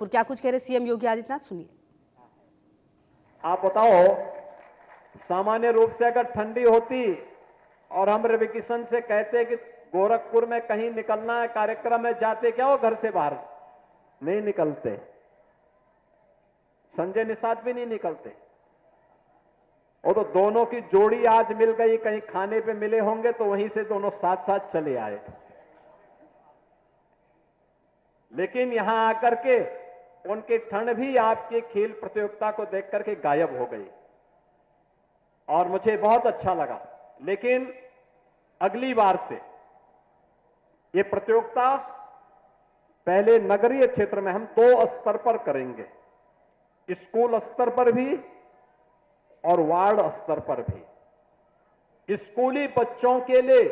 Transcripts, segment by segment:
क्या कुछ कह रहे सीएम योगी आदित्यनाथ, सुनिए। आप बताओ, सामान्य रूप से अगर ठंडी होती और हम वेकेशन से कहते कि गोरखपुर में कहीं निकलना है, कार्यक्रम में जाते, क्या हो घर से बाहर नहीं निकलते। संजय निषाद भी नहीं निकलते। वो तो दोनों की जोड़ी आज मिल गई, कहीं खाने पे मिले होंगे तो वहीं से दोनों साथ साथ चले आए। लेकिन यहां आकर के उनकी ठंड भी आपकी खेल प्रतियोगिता को देख करके गायब हो गई और मुझे बहुत अच्छा लगा। लेकिन अगली बार से ये प्रतियोगिता पहले नगरीय क्षेत्र में हम 2 स्तर पर करेंगे, स्कूल स्तर पर भी और वार्ड स्तर पर भी। स्कूली बच्चों के लिए,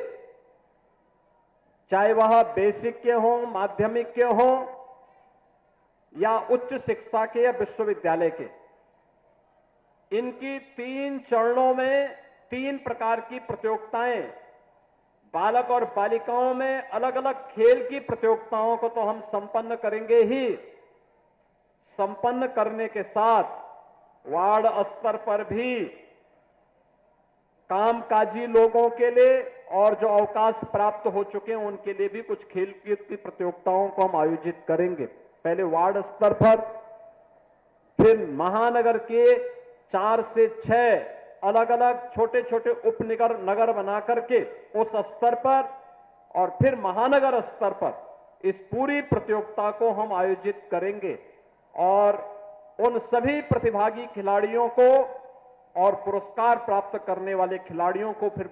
चाहे वह बेसिक के हों, माध्यमिक के हों या उच्च शिक्षा के या विश्वविद्यालय के, इनकी 3 चरणों में 3 प्रकार की प्रतियोगिताएं, बालक और बालिकाओं में अलग अलग खेल की प्रतियोगिताओं को तो हम संपन्न करेंगे ही, संपन्न करने के साथ वार्ड स्तर पर भी कामकाजी लोगों के लिए और जो अवकाश प्राप्त हो चुके हैं उनके लिए भी कुछ खेल की प्रतियोगिताओं को हम आयोजित करेंगे। पहले वार्ड स्तर पर, फिर महानगर के 4 से 6 अलग अलग छोटे छोटे नगर बना करके उस स्तर पर, और फिर महानगर स्तर पर इस पूरी प्रतियोगिता को हम आयोजित करेंगे और उन सभी प्रतिभागी खिलाड़ियों को और पुरस्कार प्राप्त करने वाले खिलाड़ियों को फिर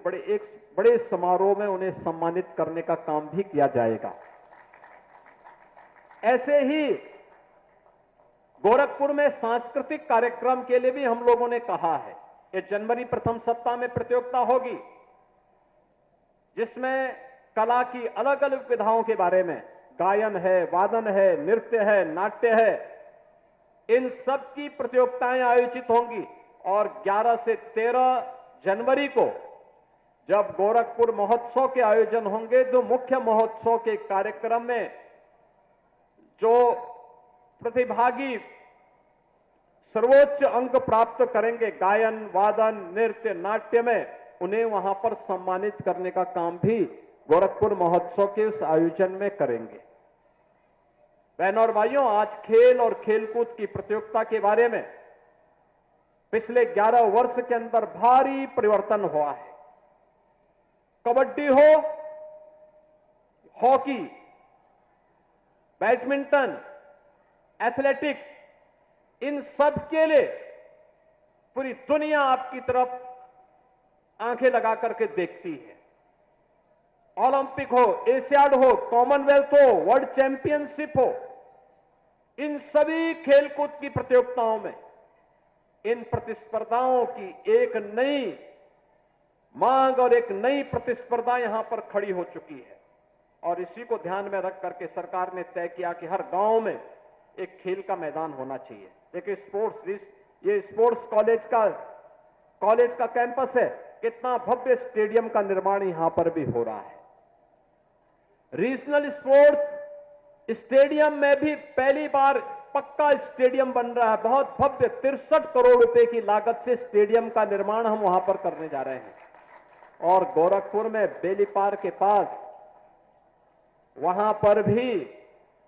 बड़े समारोह में उन्हें सम्मानित करने का काम भी किया जाएगा। ऐसे ही गोरखपुर में सांस्कृतिक कार्यक्रम के लिए भी हम लोगों ने कहा है, ये जनवरी प्रथम सप्ताह में प्रतियोगिता होगी जिसमें कला की अलग अलग विधाओं के बारे में, गायन है, वादन है, नृत्य है, नाट्य है, इन सब की प्रतियोगिताएं आयोजित होंगी। और 11 से 13 जनवरी को जब गोरखपुर महोत्सव के आयोजन होंगे, तो मुख्य महोत्सव के कार्यक्रम में जो प्रतिभागी सर्वोच्च अंक प्राप्त करेंगे गायन, वादन, नृत्य, नाट्य में, उन्हें वहां पर सम्मानित करने का काम भी गोरखपुर महोत्सव के उस आयोजन में करेंगे। बहनों और भाइयों, आज खेल और खेलकूद की प्रतियोगिता के बारे में पिछले 11 वर्ष के अंदर भारी परिवर्तन हुआ है। कबड्डी हो, हॉकी, बैडमिंटन, एथलेटिक्स, इन सब के लिए पूरी दुनिया आपकी तरफ आंखें लगा करके देखती है। ओलंपिक हो, एशियाड हो, कॉमनवेल्थ हो, वर्ल्ड चैंपियनशिप हो, इन सभी खेलकूद की प्रतियोगिताओं में इन प्रतिस्पर्धाओं की एक नई मांग और एक नई प्रतिस्पर्धा यहां पर खड़ी हो चुकी है। और इसी को ध्यान में रख करके सरकार ने तय किया कि हर गांव में एक खेल का मैदान होना चाहिए। देखिए, ये स्पोर्ट्स कॉलेज का कैंपस है, कितना भव्य स्टेडियम का निर्माण यहां पर भी हो रहा है। रीजनल स्पोर्ट्स स्टेडियम में भी पहली बार पक्का स्टेडियम बन रहा है। बहुत भव्य 63 करोड़ रुपए की लागत से स्टेडियम का निर्माण हम वहां पर करने जा रहे हैं। और गोरखपुर में बेलीपार के पास, वहां पर भी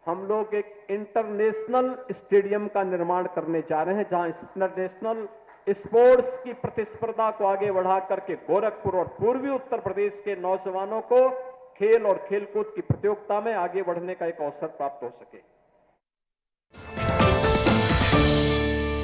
हम लोग एक इंटरनेशनल स्टेडियम का निर्माण करने जा रहे हैं, जहां इंटरनेशनल स्पोर्ट्स की प्रतिस्पर्धा को आगे बढ़ा करके गोरखपुर और पूर्वी उत्तर प्रदेश के नौजवानों को खेल और खेलकूद की प्रतियोगिता में आगे बढ़ने का एक अवसर प्राप्त हो सके।